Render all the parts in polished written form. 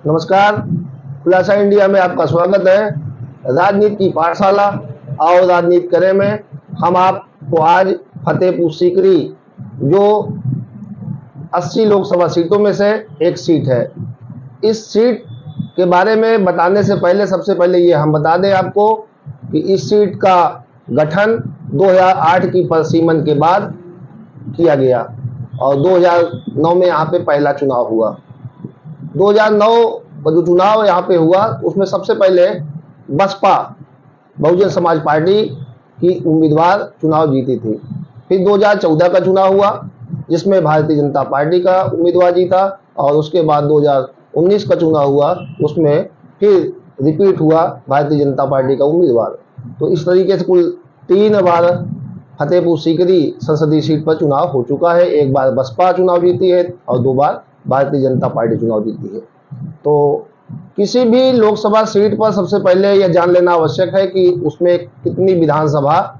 नमस्कार। खुलासा इंडिया में आपका स्वागत है। राजनीति की पाठशाला और राजनीति करें में हम आपको आज फतेहपुर सीकरी जो 80 लोकसभा सीटों में से एक सीट है, इस सीट के बारे में बताने से पहले सबसे पहले ये हम बता दें आपको कि इस सीट का गठन 2008 की परिसीमन के बाद किया गया और 2009 में यहाँ पे पहला चुनाव हुआ। 2009 का जो चुनाव यहाँ पे हुआ उसमें सबसे पहले बसपा बहुजन समाज पार्टी की उम्मीदवार चुनाव जीती थी। फिर 2014 का चुनाव हुआ जिसमें भारतीय जनता पार्टी का उम्मीदवार जीता और उसके बाद 2019 का चुनाव हुआ, उसमें फिर रिपीट हुआ भारतीय जनता पार्टी का उम्मीदवार। तो इस तरीके से कुल 3 बार फतेहपुर सीकरी संसदीय सीट पर चुनाव हो चुका है। एक बार बसपा चुनाव जीती है और 2 बार भारतीय जनता पार्टी चुनाव जीती है। तो किसी भी लोकसभा सीट पर सबसे पहले यह जान लेना आवश्यक है कि उसमें कितनी विधानसभा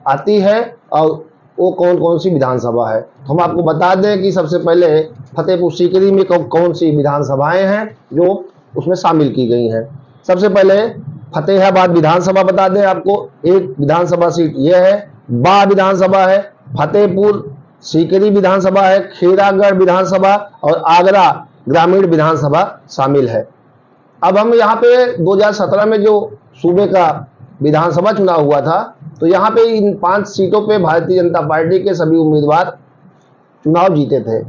आती है और वो कौन कौन सी विधानसभा है। तो हम आपको बता दें कि सबसे पहले फतेहपुर सीकरी में कौन सी विधानसभाएं हैं जो उसमें शामिल की गई हैं। सबसे पहले फतेहाबाद विधानसभा बता दें आपको, एक विधानसभा सीट यह है। बा विधानसभा है, फतेहपुर सीकरी विधानसभा है, खैरागढ़ विधानसभा और आगरा ग्रामीण विधानसभा शामिल है। अब हम यहाँ पे 2017 में जो सूबे का विधानसभा चुनाव हुआ था, तो यहाँ पे इन 5 सीटों पे भारतीय जनता पार्टी के सभी उम्मीदवार चुनाव जीते थे।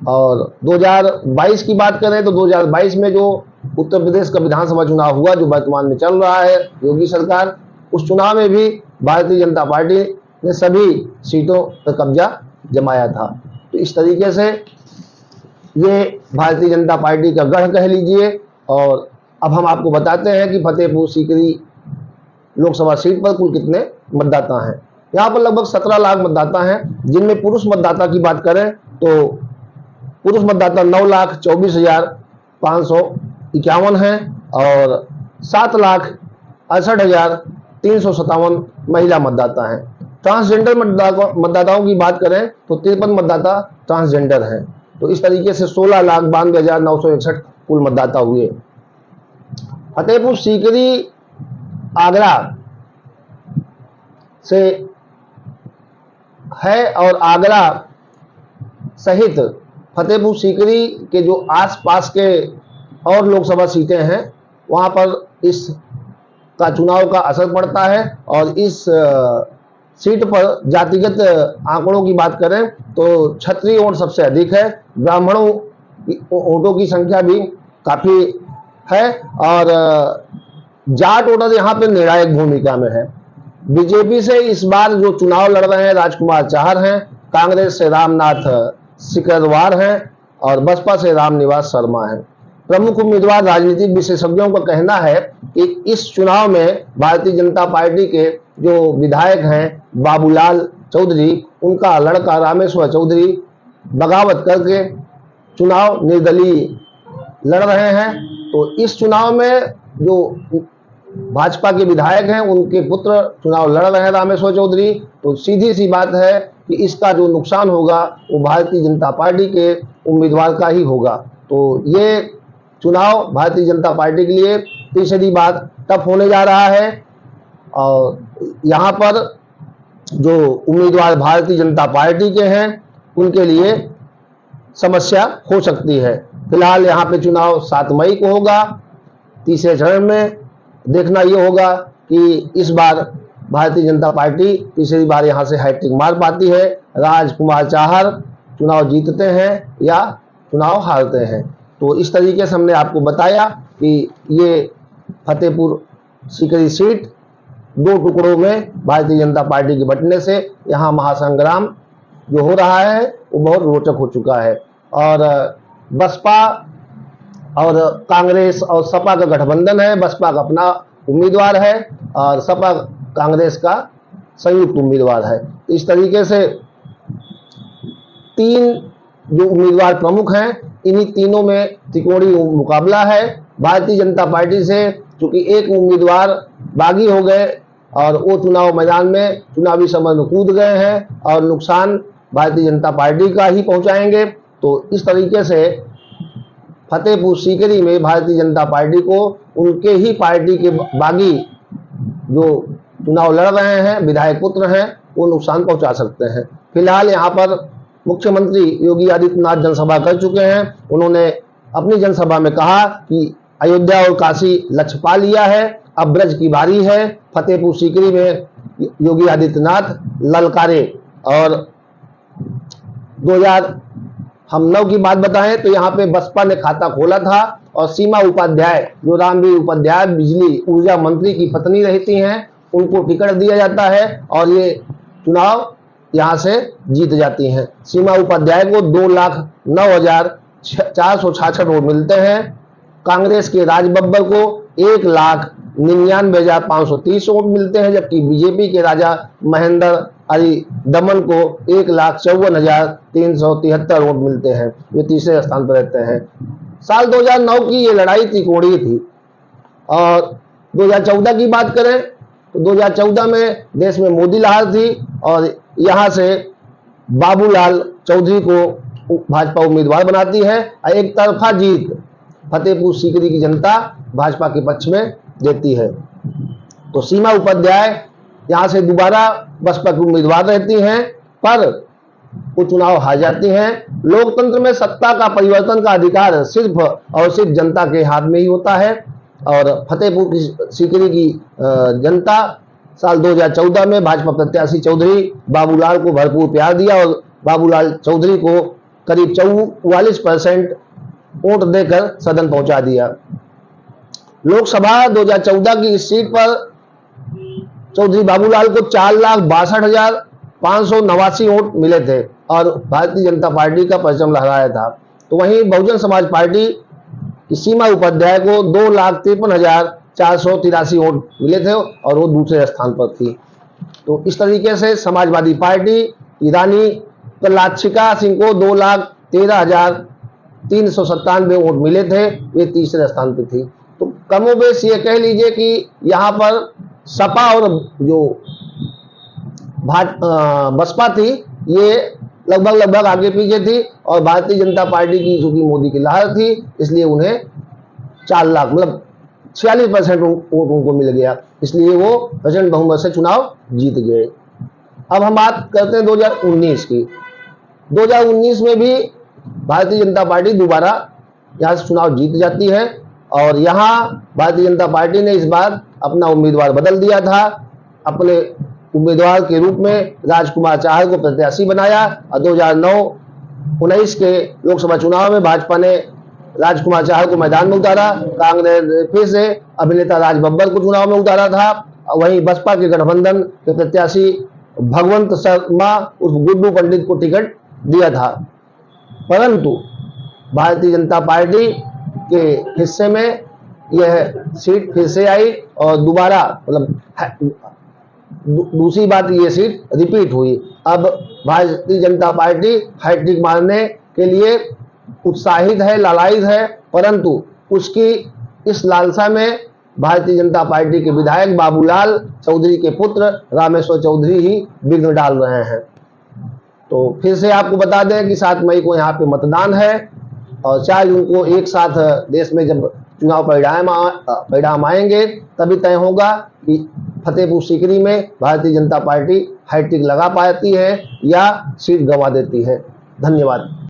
और 2022 की बात करें तो 2022 में जो उत्तर प्रदेश का विधानसभा चुनाव हुआ जो वर्तमान में चल रहा है योगी सरकार, उस चुनाव में भी भारतीय जनता पार्टी ने सभी सीटों पर कब्जा जमाया था। तो इस तरीके से ये भारतीय जनता पार्टी का गढ़ कह लीजिए। और अब हम आपको बताते हैं कि फतेहपुर सीकरी लोकसभा सीट पर कुल कितने मतदाता हैं। यहाँ पर लगभग 17 लाख मतदाता हैं, जिनमें पुरुष मतदाता की बात करें तो पुरुष मतदाता 9,24,551 हैं और 7,68,357 महिला मतदाता हैं। ट्रांसजेंडर मतदाताओं की बात करें तो 53 मतदाता ट्रांसजेंडर हैं। तो इस तरीके से 16,92,961 कुल मतदाता हुए। फतेहपुर सीकरी आगरा से है और आगरा सहित फतेहपुर सीकरी के जो आसपास के और लोकसभा सीटें हैं वहां पर इस का चुनाव का असर पड़ता है। और इस सीट पर जातिगत आंकड़ों की बात करें तो क्षत्रिय वोट सबसे अधिक है, ब्राह्मणों वोटों की संख्या भी काफी है और जाट वोटर यहाँ पे निर्णायक भूमिका में है। बीजेपी से इस बार जो चुनाव लड़ रहे हैं राजकुमार चाहर हैं, कांग्रेस से रामनाथ सिकरवार हैं और बसपा से रामनिवास शर्मा हैं। प्रमुख उम्मीदवार राजनीतिक विशेषज्ञों का कहना है कि इस चुनाव में भारतीय जनता पार्टी के जो विधायक हैं बाबूलाल चौधरी, उनका लड़का रामेश्वर चौधरी बगावत करके चुनाव निर्दलीय लड़ रहे हैं। तो इस चुनाव में जो भाजपा के विधायक हैं उनके पुत्र चुनाव लड़ रहे हैं रामेश्वर चौधरी। तो सीधी सी बात है कि इसका जो नुकसान होगा वो भारतीय जनता पार्टी के उम्मीदवार का ही होगा। तो ये चुनाव भारतीय जनता पार्टी के लिए तीसरी बार टफ होने जा रहा है और यहाँ पर जो उम्मीदवार भारतीय जनता पार्टी के हैं उनके लिए समस्या हो सकती है। फिलहाल यहाँ पे चुनाव 7 मई को होगा। तीसरे चरण में देखना ये होगा कि इस बार भारतीय जनता पार्टी तीसरी बार यहाँ से हैट्रिक मार पाती है, राजकुमार चाहर चुनाव जीतते हैं या चुनाव हारते हैं। तो इस तरीके से हमने आपको बताया कि ये फतेहपुर सीकरी सीट 2 टुकड़ों में भारतीय जनता पार्टी के बंटने से यहाँ महासंग्राम जो हो रहा है वो बहुत रोचक हो चुका है। और बसपा और कांग्रेस और सपा का गठबंधन है। बसपा का अपना उम्मीदवार है और सपा कांग्रेस का संयुक्त उम्मीदवार है। इस तरीके से 3 जो उम्मीदवार प्रमुख हैं, इन्हीं तीनों में त्रिकोणीय मुकाबला है। भारतीय जनता पार्टी से चूंकि एक उम्मीदवार बागी हो गए और वो चुनाव मैदान में चुनावी समर में कूद गए हैं और नुकसान भारतीय जनता पार्टी का ही पहुंचाएंगे। तो इस तरीके से फतेहपुर सीकरी में भारतीय जनता पार्टी को उनके ही पार्टी के बागी जो चुनाव लड़ रहे हैं, विधायक पुत्र हैं, वो नुकसान पहुंचा सकते हैं। फिलहाल यहाँ पर मुख्यमंत्री योगी आदित्यनाथ जनसभा कर चुके हैं। उन्होंने अपनी जनसभा में कहा कि अयोध्या और काशी लक्ष्य पा लिया है, अब ब्रज की बारी है। फतेहपुर सीकरी में योगी आदित्यनाथ ललकारे। और 2009 की बात बताएं तो यहाँ पे बसपा ने खाता खोला था और सीमा उपाध्याय, जो रामवीर उपाध्याय बिजली ऊर्जा मंत्री की पत्नी रहती हैं, उनको टिकट दिया जाता है और ये चुनाव यहाँ से जीत जाती हैं। सीमा उपाध्याय को 2,09,466 वोट मिलते हैं। कांग्रेस के राज बब्बर को 1,99,530 वोट मिलते हैं, जबकि बीजेपी के राजा महेंद्र अली दमन को 1,54,373 वोट मिलते हैं। वे तीसरे स्थान पर रहते हैं। साल 2009 की ये लड़ाई त्रिकोणीय थी। और 2014 की बात करें तो 2014 में देश में मोदी लहर थी और यहाँ से बाबूलाल चौधरी को भाजपा उम्मीदवार बनाती है। एक तरफा जीत फतेहपुर सीकरी की जनता भाजपा के पक्ष में देती है। तो सीमा उपाध्याय यहाँ से दोबारा बसपा की उम्मीदवार रहती हैं, पर वो चुनाव हार जाती हैं। लोकतंत्र में सत्ता का परिवर्तन का अधिकार सिर्फ और सिर्फ जनता के हाथ में ही होता है। और फतेहपुर की सीकरी की जनता साल 2014 में भाजपा प्रत्याशी चौधरी बाबूलाल को भरपूर प्यार दिया और बाबूलाल चौधरी को करीब 44% वोट देकर सदन पहुंचा दिया। लोकसभा 2014 की इस सीट पर चौधरी बाबूलाल को 4,62,589 वोट मिले थे और भारतीय जनता पार्टी का परचम लहराया था। तो वहीं बहुजन समाज पार्टी की सीमा उपाध्याय को 2,53,483 वोट मिले थे और वो दूसरे स्थान पर थी। तो इस तरीके से समाजवादी पार्टी की रानी लाक्षिका सिंह को 2,13,397 वोट मिले थे, वे तीसरे स्थान पर थी। तो कमोबेश ये कह लीजिए कि यहाँ पर सपा और जो बसपा थी ये लगभग आगे पीछे थी और भारतीय जनता पार्टी की चूंकि मोदी की लहर थी, इसलिए उन्हें 4 लाख मतलब 46% वोट उनको मिल गया, इसलिए वो प्रचंड बहुमत से चुनाव जीत गए। अब हम बात करते हैं 2019 की। 2019 में भी भारतीय जनता पार्टी दोबारा यहाँ से चुनाव जीत जाती है और यहाँ भारतीय जनता पार्टी ने इस बार अपना उम्मीदवार बदल दिया था। अपने उम्मीदवार के रूप में राजकुमार चाहर को प्रत्याशी बनाया और 2009-19 के लोकसभा चुनाव में भाजपा ने राजकुमार चाहर को मैदान में उतारा। कांग्रेस ने फिर से अभिनेता राज बब्बर को चुनाव में उतारा था। वहीं बसपा के गठबंधन के प्रत्याशी भगवंत शर्मा उर्फ गुड्डू पंडित को टिकट दिया था, परंतु भारतीय जनता पार्टी के हिस्से में यह सीट फिर से आई और दोबारा मतलब दूसरी बात ये सीट रिपीट हुई। अब भारतीय जनता पार्टी हैट्रिक मारने के लिए उत्साहित है, लालायित है, परंतु उसकी इस लालसा में भारतीय जनता पार्टी के विधायक बाबूलाल चौधरी के पुत्र रामेश्वर चौधरी ही विघ्न डाल रहे हैं। तो फिर से आपको बता दें कि 7 मई को यहाँ पे मतदान है और 4 जून को एक साथ देश में जब चुनाव परिणाम आएंगे तभी तय होगा कि फतेहपुर सीकरी में भारतीय जनता पार्टी हैट्रिक लगा पाती है या सीट गंवा देती है। धन्यवाद।